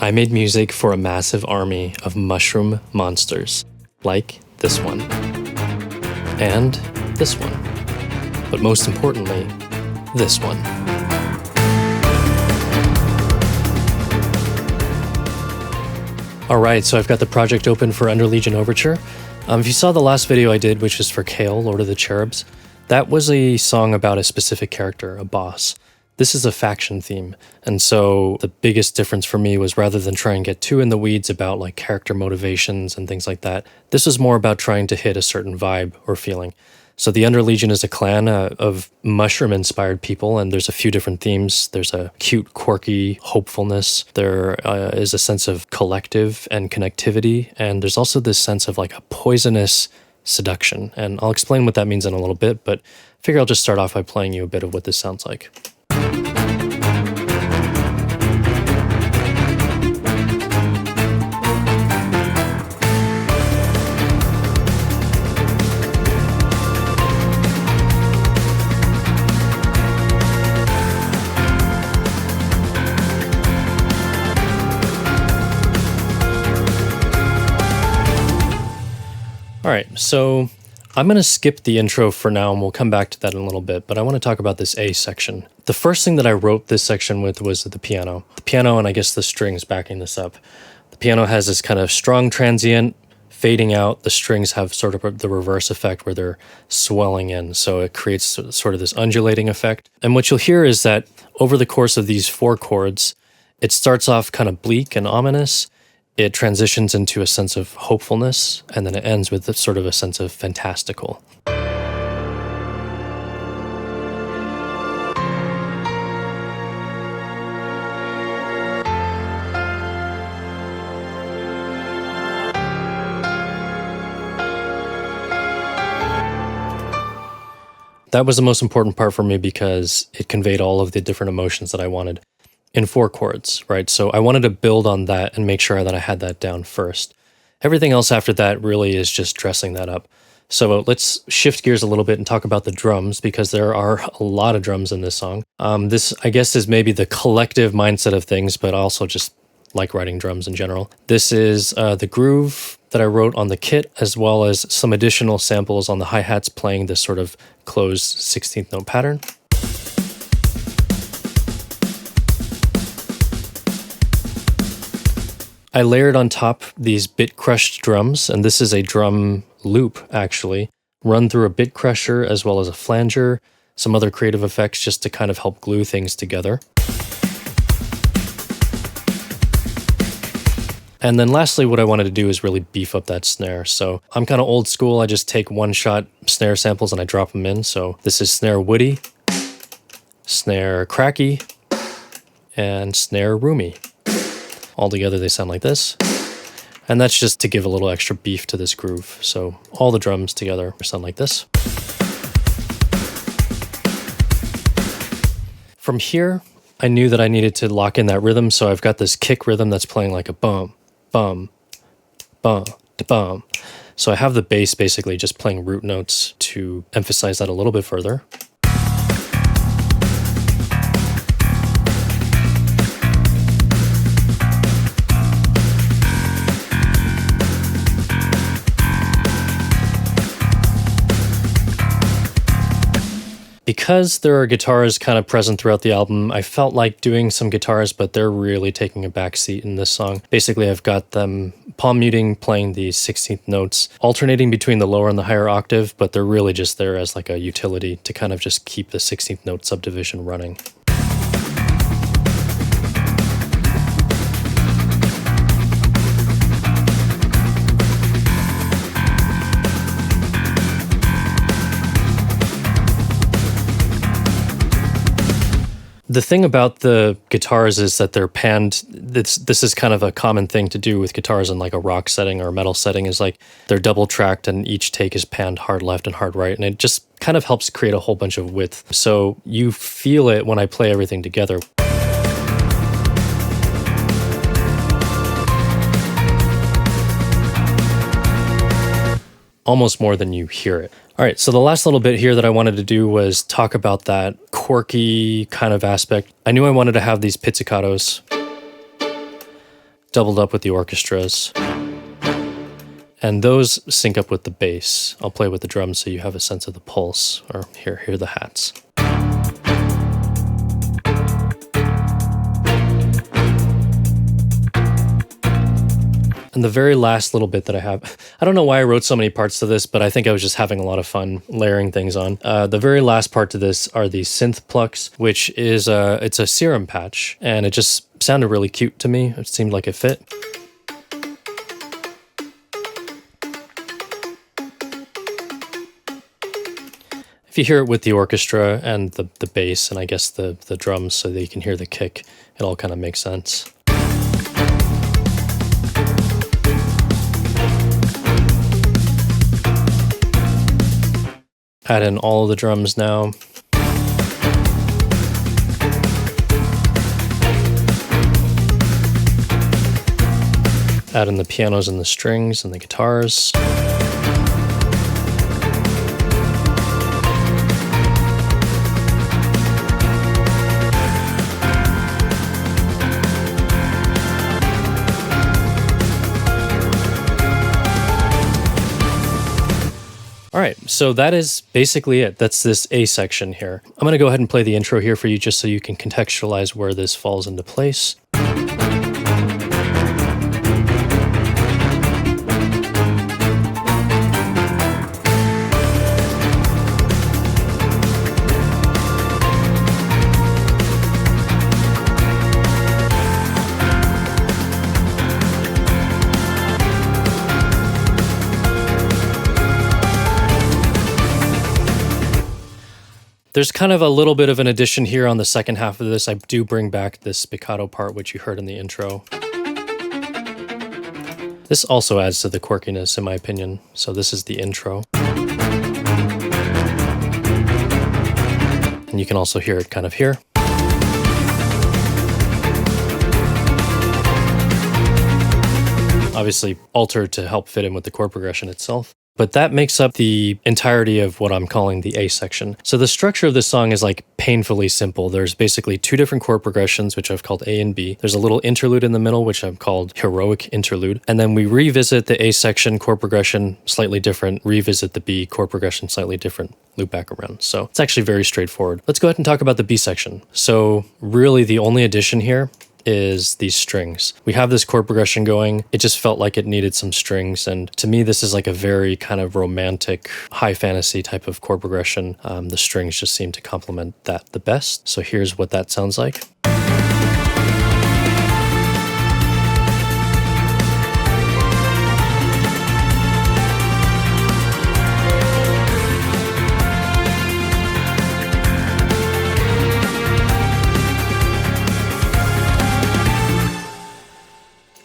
I made music for a massive army of mushroom monsters, like this one, and this one, but most importantly, this one. Alright, so I've got the project open for Underlegion Overture. If you saw the last video I did, which was for Kale, Lord of the Cherubs, that was a song about a specific character, a boss. This is a faction theme, and so the biggest difference for me was rather than try and get too in the weeds about like character motivations and things like that, this was more about trying to hit a certain vibe or feeling. So the Underlegion is a clan of mushroom-inspired people, and there's a few different themes. There's a cute, quirky hopefulness. There is a sense of collective and connectivity, and there's also this sense of like a poisonous seduction. And I'll explain what that means in a little bit, but I figure I'll just start off by playing you a bit of what this sounds like. Alright, so I'm going to skip the intro for now and we'll come back to that in a little bit, but I want to talk about this A section. The first thing that I wrote this section with was the piano. The piano and I guess the strings backing this up. The piano has this kind of strong transient fading out. The strings have sort of the reverse effect where they're swelling in, so it creates sort of this undulating effect. And what you'll hear is that over the course of these 4 chords, it starts off kind of bleak and ominous. It transitions into a sense of hopefulness, and then it ends with sort of a sense of fantastical. That was the most important part for me because it conveyed all of the different emotions that I wanted. In 4 chords, right? So I wanted to build on that and make sure that I had that down first. Everything else after that really is just dressing that up. So let's shift gears a little bit and talk about the drums because there are a lot of drums in this song. This, I guess, is maybe the collective mindset of things, but I also just like writing drums in general. This is the groove that I wrote on the kit, as well as some additional samples on the hi-hats playing this sort of closed 16th note pattern. I layered on top these bit crushed drums, and this is a drum loop, actually, run through a bit crusher as well as a flanger, some other creative effects just to kind of help glue things together. And then lastly, what I wanted to do is really beef up that snare. So I'm kind of old school. I just take one-shot snare samples and I drop them in. So this is snare woody, snare cracky, and snare roomy. All together they sound like this. And that's just to give a little extra beef to this groove. So all the drums together sound like this. From here, I knew that I needed to lock in that rhythm, so I've got this kick rhythm that's playing like a bum, bum, bum, da bum. So I have the bass basically just playing root notes to emphasize that a little bit further. Because there are guitars kind of present throughout the album, I felt like doing some guitars, but they're really taking a backseat in this song. Basically, I've got them palm muting, playing the 16th notes, alternating between the lower and the higher octave, but they're really just there as like a utility to kind of just keep the 16th note subdivision running. The thing about the guitars is that they're panned. This is kind of a common thing to do with guitars in like a rock setting or a metal setting, is like they're double tracked and each take is panned hard left and hard right, and it just kind of helps create a whole bunch of width. So you feel it when I play everything together. Almost more than you hear it. All right, so the last little bit here that I wanted to do was talk about that quirky kind of aspect. I knew I wanted to have these pizzicatos. doubled up with the orchestras. And those sync up with the bass. I'll play with the drums so you have a sense of the pulse, or here are the hats. And the very last little bit that I have, I don't know why I wrote so many parts to this, but I think I was just having a lot of fun layering things on. The very last part to this are these synth plucks, which is it's a serum patch, and it just sounded really cute to me. It seemed like it fit. If you hear it with the orchestra and the bass and I guess the drums so that you can hear the kick, it all kind of makes sense. Add in all of the drums now. Add in the pianos and the strings and the guitars. All right, so that is basically it. That's this A section here. I'm going to go ahead and play the intro here for you just so you can contextualize where this falls into place. There's kind of a little bit of an addition here on the second half of this. I do bring back this spiccato part, which you heard in the intro. This also adds to the quirkiness, in my opinion. So this is the intro. And you can also hear it kind of here. Obviously altered to help fit in with the chord progression itself. But that makes up the entirety of what I'm calling the A section. So the structure of this song is like painfully simple. There's basically two different chord progressions, which I've called A and B. There's a little interlude in the middle, which I've called heroic interlude. And then we revisit the A section chord progression, slightly different, revisit the B chord progression, slightly different, loop back around. So it's actually very straightforward. Let's go ahead and talk about the B section. So really the only addition here is these strings. We have this chord progression going. It just felt like it needed some strings. And to me, this is like a very kind of romantic, high fantasy type of chord progression. The strings just seem to complement that the best. So here's what that sounds like.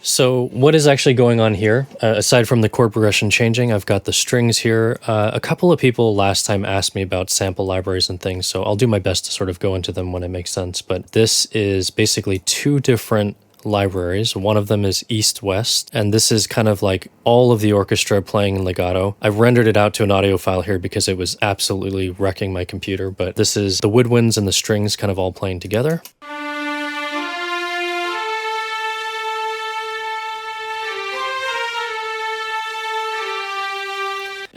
So what is actually going on here? Aside from the chord progression changing, I've got the strings here. A couple of people last time asked me about sample libraries and things, so I'll do my best to sort of go into them when it makes sense. But this is basically two different libraries. One of them is East-West, and this is kind of like all of the orchestra playing in legato. I've rendered it out to an audio file here because it was absolutely wrecking my computer, but this is the woodwinds and the strings kind of all playing together.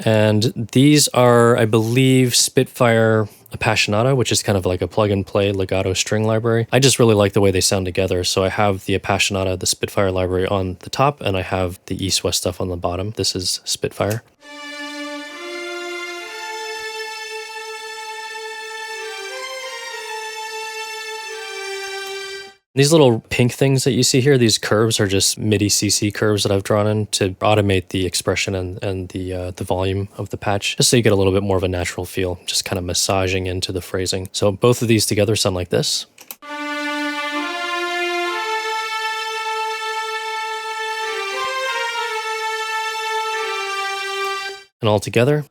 And these are, I believe, Spitfire Appassionata, which is kind of like a plug-and-play legato string library. I just really like the way they sound together, so I have the Appassionata, the Spitfire library on the top, and I have the East-West stuff on the bottom. This is Spitfire. These little pink things that you see here, these curves are just MIDI CC curves that I've drawn in to automate the expression and the volume of the patch, just so you get a little bit more of a natural feel, just kind of massaging into the phrasing. So both of these together sound like this. And all together.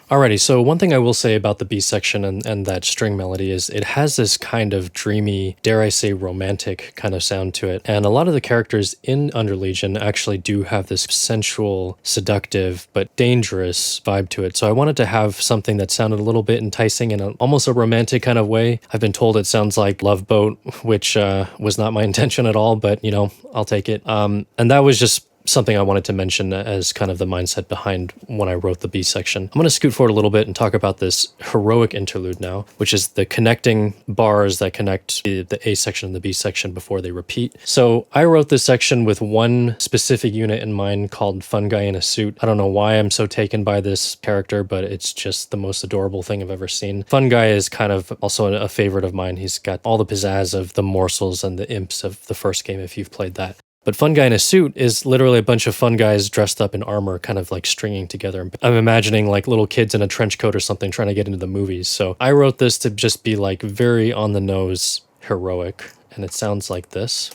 Alrighty, so one thing I will say about the B section and that string melody is it has this kind of dreamy, dare I say romantic kind of sound to it. And a lot of the characters in Underlegion actually do have this sensual, seductive, but dangerous vibe to it. So I wanted to have something that sounded a little bit enticing in almost a romantic kind of way. I've been told it sounds like Love Boat, which was not my intention at all, but you know, I'll take it. And that was just something I wanted to mention as kind of the mindset behind when I wrote the B section. I'm going to scoot forward a little bit and talk about this heroic interlude now, which is the connecting bars that connect the A section and the B section before they repeat. So I wrote this section with one specific unit in mind called Fun Guy in a Suit. I don't know why I'm so taken by this character, but it's just the most adorable thing I've ever seen. Fun Guy is kind of also a favorite of mine. He's got all the pizzazz of the morsels and the imps of the first game if you've played that. But Fun Guy in a Suit is literally a bunch of fun guys dressed up in armor, kind of like stringing together. I'm imagining like little kids in a trench coat or something trying to get into the movies. So I wrote this to just be like very on the nose heroic. And it sounds like this.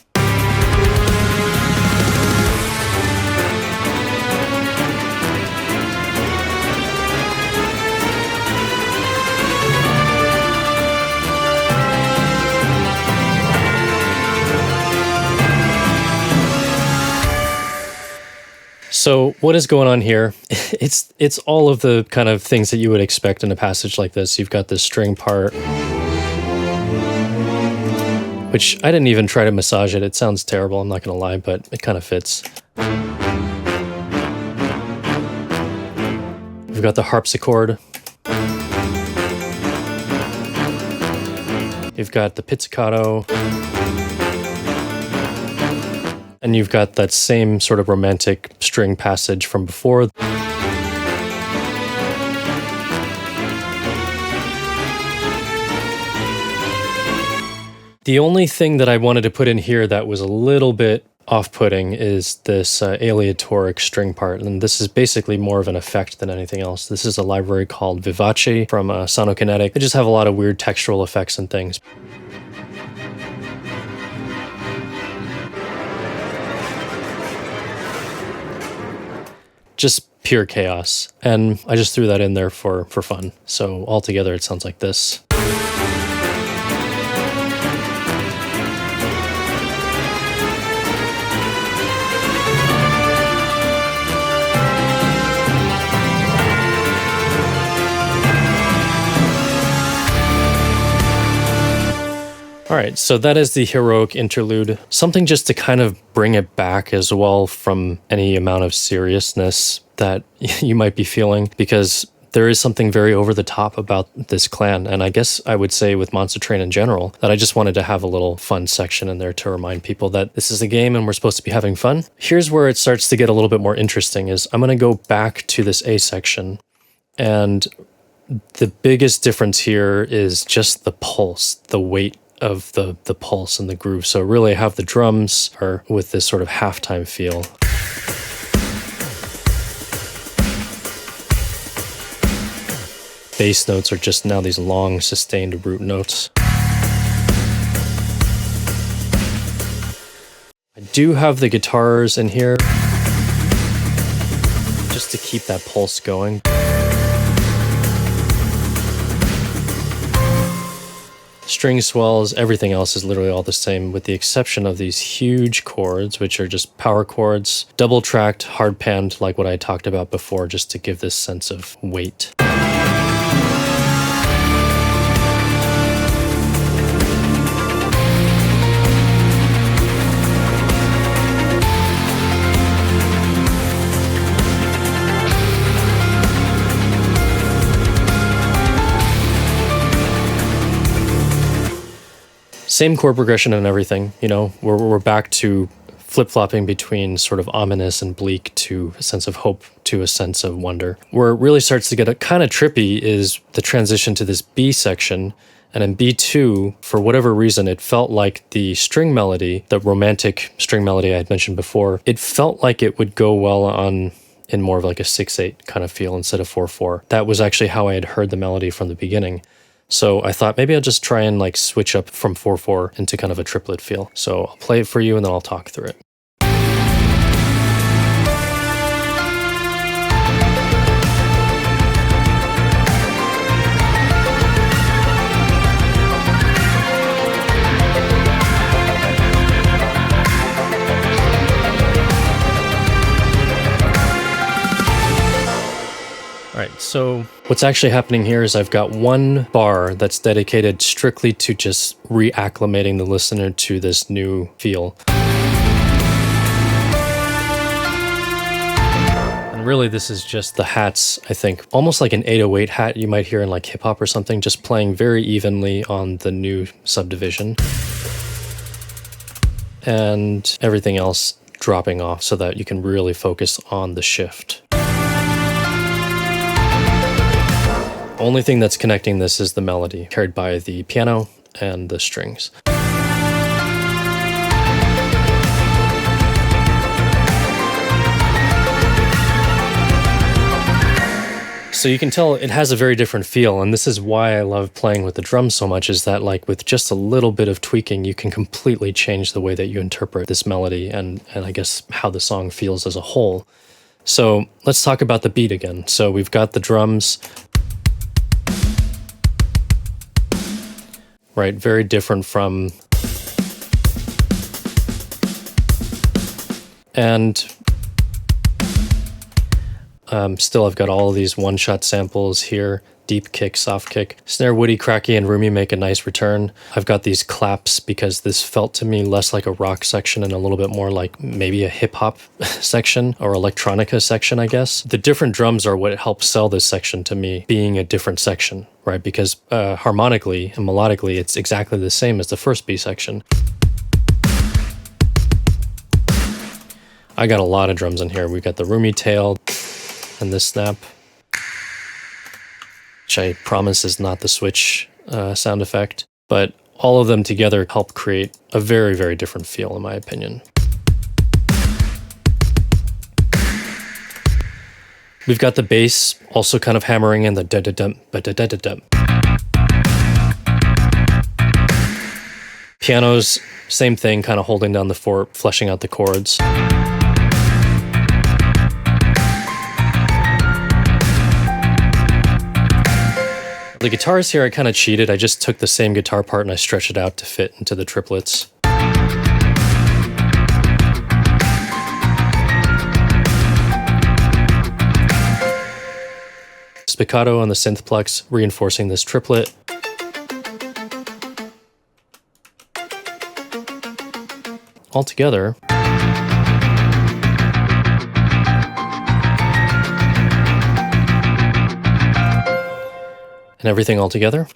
So what is going on here? It's all of the kind of things that you would expect in a passage like this. You've got this string part, which I didn't even try to massage it. It sounds terrible, I'm not going to lie, but it kind of fits. We've got the harpsichord. You've got the pizzicato. And you've got that same sort of romantic string passage from before. The only thing that I wanted to put in here that was a little bit off-putting is this aleatoric string part, and this is basically more of an effect than anything else. This is a library called Vivace from Sonokinetic. They just have a lot of weird textural effects and things. Just pure chaos. And I just threw that in there for fun. So altogether it sounds like this. All right, so that is the heroic interlude. Something just to kind of bring it back as well from any amount of seriousness that you might be feeling, because there is something very over the top about this clan, and I guess I would say with Monster Train in general, that I just wanted to have a little fun section in there to remind people that this is a game and we're supposed to be having fun. Here's where it starts to get a little bit more interesting, is I'm going to go back to this A section, and the biggest difference here is just the pulse, the weight of the pulse and the groove. So really I have the drums are with this sort of halftime feel. Bass notes are just now these long sustained root notes. I do have the guitars in here just to keep that pulse going. String swells, everything else is literally all the same with the exception of these huge chords, which are just power chords, double tracked, hard panned like what I talked about before, just to give this sense of weight. Same chord progression and everything, you know, we're back to flip-flopping between sort of ominous and bleak to a sense of hope to a sense of wonder. Where it really starts to get kind of trippy is the transition to this B section, and in B2, for whatever reason, it felt like the string melody, the romantic string melody I had mentioned before, it felt like it would go well on in more of like a 6/8 kind of feel instead of 4/4. That was actually how I had heard the melody from the beginning. So I thought maybe I'll just try and like switch up from 4/4 into kind of a triplet feel. So I'll play it for you and then I'll talk through it. So what's actually happening here is I've got one bar that's dedicated strictly to just reacclimating the listener to this new feel. And really this is just the hats, I think, almost like an 808 hat you might hear in like hip hop or something, just playing very evenly on the new subdivision. And everything else dropping off so that you can really focus on the shift. Only thing that's connecting this is the melody, carried by the piano and the strings. So you can tell it has a very different feel, and this is why I love playing with the drums so much, is that like with just a little bit of tweaking, you can completely change the way that you interpret this melody and I guess how the song feels as a whole. So let's talk about the beat again. So we've got the drums, right? Very different from, and still I've got all of these one-shot samples here, deep kick, soft kick. Snare, woody, cracky, and roomy make a nice return. I've got these claps because this felt to me less like a rock section and a little bit more like maybe a hip-hop section or electronica section, I guess. The different drums are what helps sell this section to me being a different section, right? Because harmonically and melodically, it's exactly the same as the first B section. I got a lot of drums in here. We got the roomy tail and this snap, which I promise is not the switch sound effect, but all of them together help create a very, very different feel in my opinion. We've got the bass also kind of hammering in the da-da-dum, ba-da-da-da-dum. Pianos, same thing, kind of holding down the fort, fleshing out the chords. The guitars here, I kind of cheated. I just took the same guitar part and I stretched it out to fit into the triplets. Spiccato on the synth plex, reinforcing this triplet. All together. And everything all together.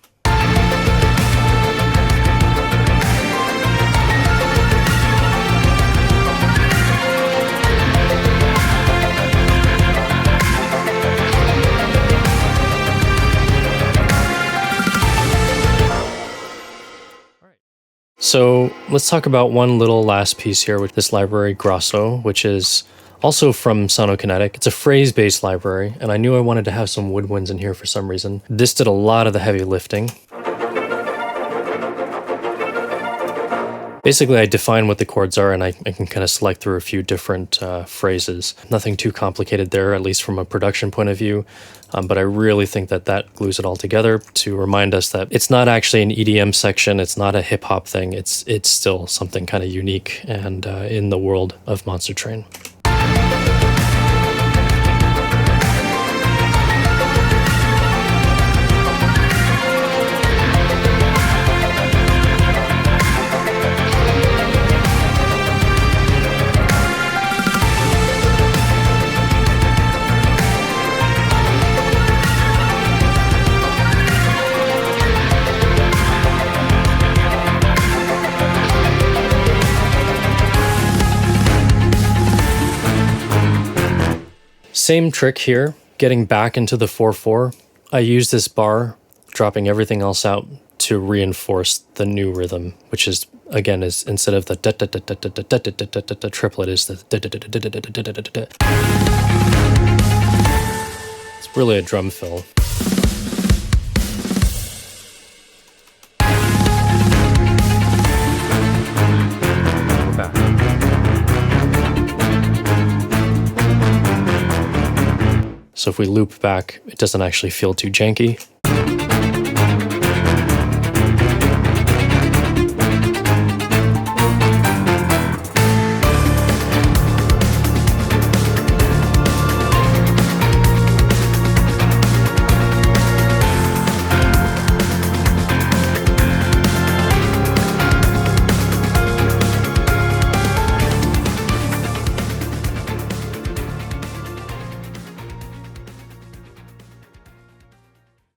So let's talk about one little last piece here with this library, Grosso, which is also from Sonokinetic. It's a phrase-based library, and I knew I wanted to have some woodwinds in here for some reason. This did a lot of the heavy lifting. Basically, I define what the chords are, and I can kind of select through a few different phrases. Nothing too complicated there, at least from a production point of view, but I really think that that glues it all together to remind us that it's not actually an EDM section, it's not a hip-hop thing, it's still something kind of unique and in the world of Monster Train. Same trick here, getting back into the 4/4. I use this bar, dropping everything else out to reinforce the new rhythm, which is, again, is instead of the triplet is the. It's really a drum fill. So if we loop back, it doesn't actually feel too janky.